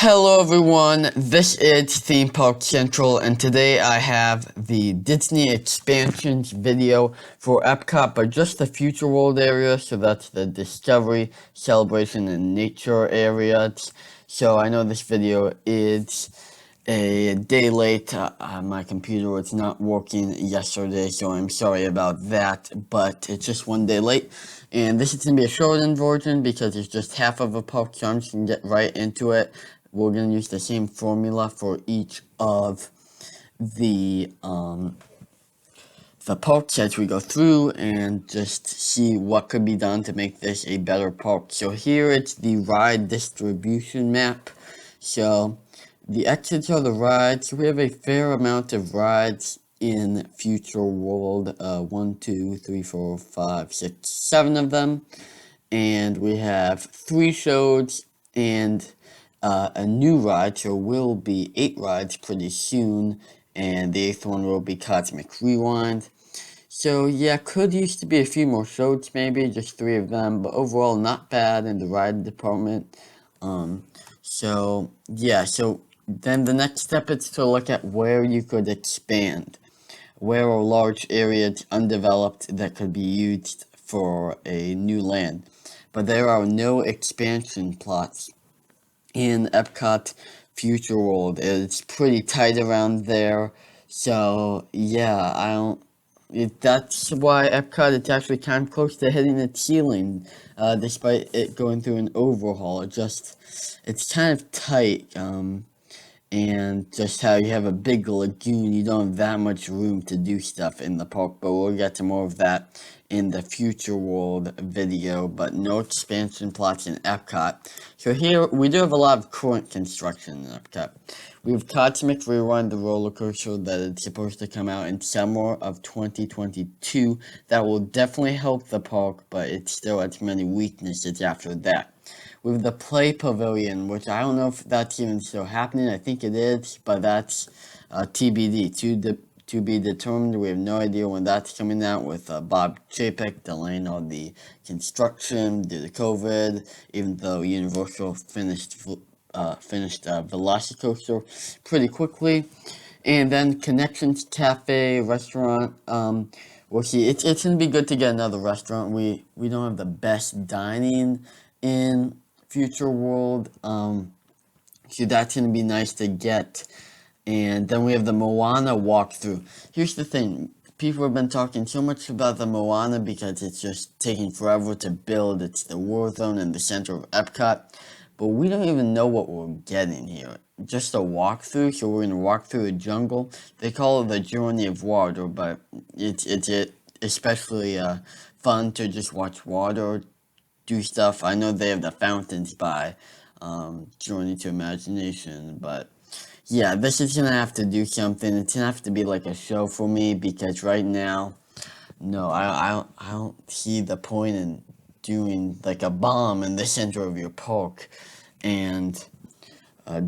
Hello everyone, this is Theme Park Central, and today I have the Disney expansions video for Epcot, but just the Future World area, so that's the Discovery, Celebration, and Nature areas. So I know this video is a day late. My computer was not working yesterday, so I'm sorry about that, but it's just one day late. And this is going to be a shortened version because it's just half of a park, so I'm just going to get right into it. We're going to use the same formula for each of the parks as we go through and just see what could be done to make this a better park. So here it's the ride distribution map. So the exits are the rides. We have a fair amount of rides in Future World. 1, 2, 3, 4, 5, 6, 7 of them. And we have 3 shows and a new ride, so will be 8 rides pretty soon, and the 8th one will be Cosmic Rewind. So yeah, could used to be a few more shows, maybe just 3 of them, but overall not bad in the ride department. So yeah, so then the next step is to look at where you could expand. Where are large areas undeveloped that could be used for a new land? But there are no expansion plots in Epcot Future World. It's pretty tight around there. So yeah, I don't. That's why Epcot is actually kind of close to hitting its ceiling, despite it going through an overhaul. It's kind of tight. And just how you have a big lagoon, you don't have that much room to do stuff in the park, but we'll get to more of that in the Future World video, but no expansion plots in Epcot. So here, we do have a lot of current construction in Epcot. We have Cosmic Rewind, the roller coaster that is supposed to come out in summer of 2022. That will definitely help the park, but it still has many weaknesses after that. With the Play Pavilion, which I don't know if that's even still happening. I think it is, but that's TBD, to be determined. We have no idea when that's coming out, with Bob Chapek delaying all the construction due to COVID, even though Universal finished Velocicoaster pretty quickly. And then Connections Cafe restaurant. We'll see. It's gonna be good to get another restaurant. We don't have the best dining in Future World, so that's gonna be nice to get. And then we have the Moana walkthrough. Here's the thing: people have been talking so much about the Moana because it's just taking forever to build. It's the war zone in the center of Epcot, but we don't even know what we're getting here. Just a walkthrough, so we're gonna walk through a jungle. They call it the Journey of Water, but it's especially fun to just watch water do stuff. I know they have the fountains by Journey to Imagination, but yeah, this is gonna have to do something. It's gonna have to be like a show for me, because right now, no, I don't see the point in doing like a bomb in the center of your park and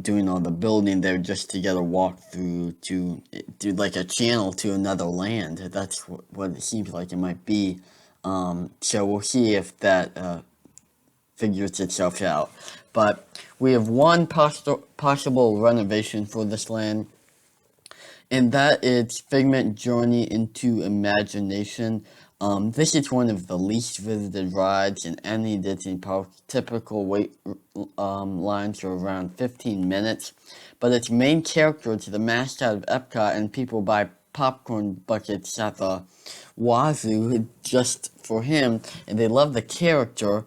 doing all the building there just to get a walk through to do like a channel to another land. That's what it seems like it might be. So we'll see if that figures itself out. But we have one possible renovation for this land, and that is Figment Journey into Imagination. This is one of the least visited rides in any Disney park. Typical wait lines are around 15 minutes, but its main character is the mascot of Epcot, and people buy popcorn buckets at the wazoo just for him, and they love the character.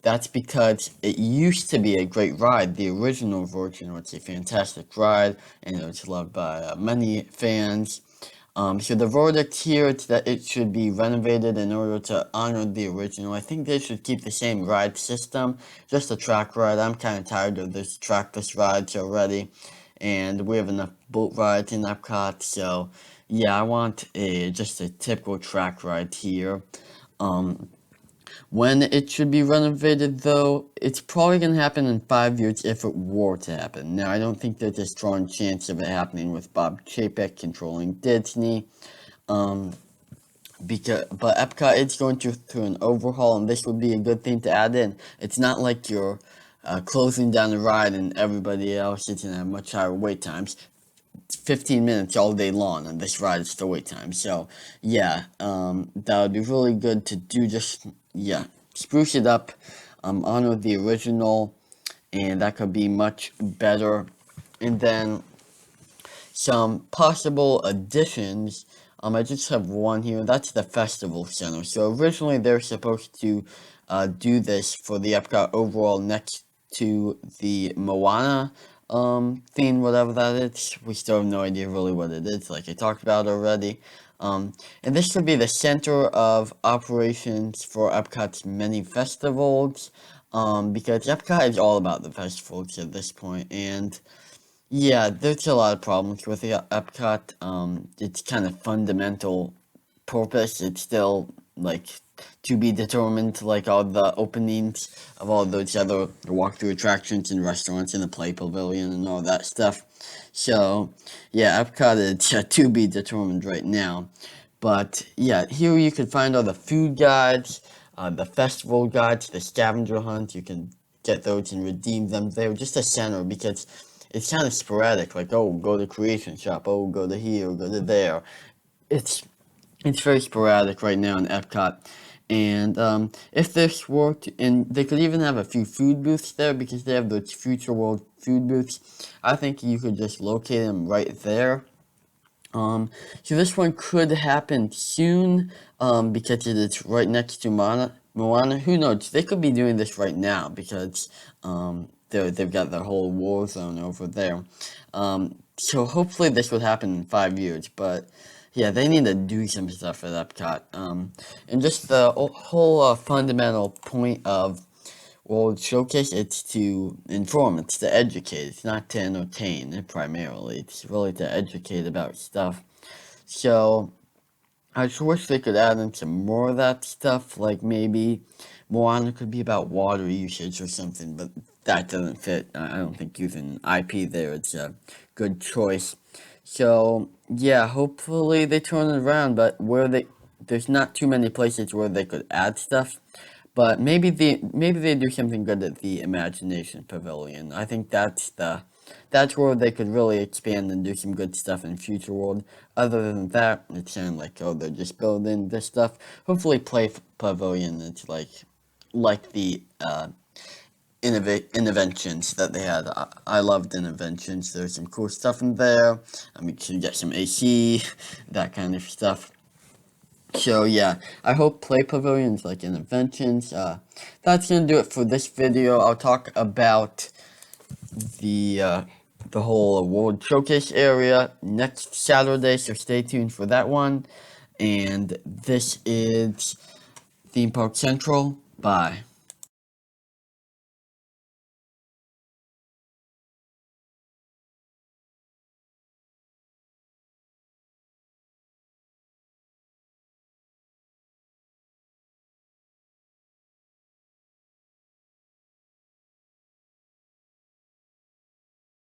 That's because it used to be a great ride. The original version was a fantastic ride, and it was loved by many fans. So the verdict here is that it should be renovated in order to honor the original. I think they should keep the same ride system, just a track ride. I'm kind of tired of this trackless rides already, and we have enough boat rides in Epcot. So yeah, I want just a typical track ride here. When it should be renovated, though, it's probably going to happen in 5 years if it were to happen. Now, I don't think there's a strong chance of it happening with Bob Chapek controlling Disney. But Epcot is going through an overhaul, and this would be a good thing to add in. It's not like you're closing down the ride and everybody else is going to have much higher wait times. 15 minutes all day long, and this ride is the wait time. So, yeah, that would be really good to do. Just, yeah, spruce it up, honor the original, and that could be much better. And then some possible additions. I just have one here. That's the Festival Center. So originally they're supposed to do this for the Epcot overall next to the Moana theme, whatever that is. We still have no idea really what it is, like I talked about already. And this would be the center of operations for Epcot's many festivals, because Epcot is all about the festivals at this point, and yeah, there's a lot of problems with the Epcot. It's kind of fundamental purpose. It's still like to be determined, like all the openings of all those other walkthrough attractions and restaurants and the play pavilion and all that stuff. So, yeah, Epcot is to be determined right now. But yeah, here you can find all the food guides, the festival guides, the scavenger hunt. You can get those and redeem them. They're just a center because it's kind of sporadic. Like, oh, go to Creation Shop. Oh, go to here. Go to there. It's very sporadic right now in Epcot. And if this worked, and they could even have a few food booths there because they have those Future World food booths. I think you could just locate them right there. So this one could happen soon, because it is right next to Moana. Who knows? They could be doing this right now because they've got their whole war zone over there. So hopefully this would happen in 5 years, but yeah, they need to do some stuff at Epcot. And just the whole fundamental point of World Showcase, it's to inform, it's to educate, it's not to entertain primarily, it's really to educate about stuff. So, I just wish they could add in some more of that stuff, like maybe Moana could be about water usage or something, but that doesn't fit. I don't think using IP there is a good choice. So, yeah, hopefully they turn it around, but there's not too many places where they could add stuff. But maybe they do something good at the Imagination Pavilion. I think that's where they could really expand and do some good stuff in Future World. Other than that, it sounds like, oh, they're just building this stuff. Hopefully, Play Pavilion, it's like the Innoventions that they had. I loved Innoventions. There's some cool stuff in there. You can get some AC, that kind of stuff. So yeah, I hope Play Pavilions like Innoventions. That's gonna do it for this video. I'll talk about the whole World Showcase area next Saturday, so stay tuned for that one. And this is Theme Park Central. Bye.